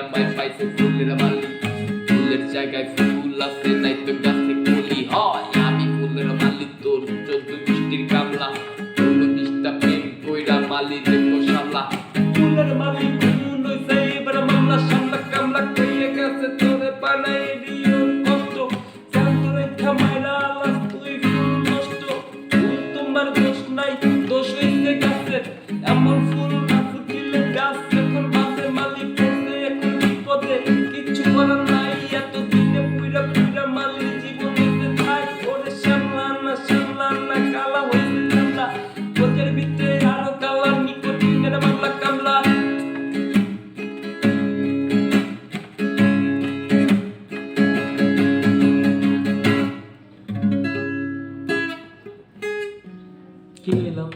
আমায় পাইছে ফুলের মালি ফুলের জায়গায় ফুল আছে নাই তো গাছে কলি হয় আমি ফুলের মালি তোর 14 বৃষ্টির কামলা 19টা প্রেম কইরা মালি দেখো শালা ফুলের মালি ফুল হইছে এবার মামলা শামলা কামলা কইয়া গেছে তোরে বানাই দিও কষ্ট জানতরে থামাইলা আলাস তুই ফুল নষ্ট ফুল তোমার দোষ নাই দোষ হইছে গাছে এমন ফুল না ফুটিলে গাছ যখন বাঁচে মালি পড়ছে এখন বিপদে কিচ্ছু করার নাই এত দিনে পুইরা পুইরা মালির জীবন হইতে থাই ওরে সামলা না কালা হইছে ঠান্ডা ওদের ভিতরে আরো কালা নিকোটিনের মামলা কামলা কি এলাম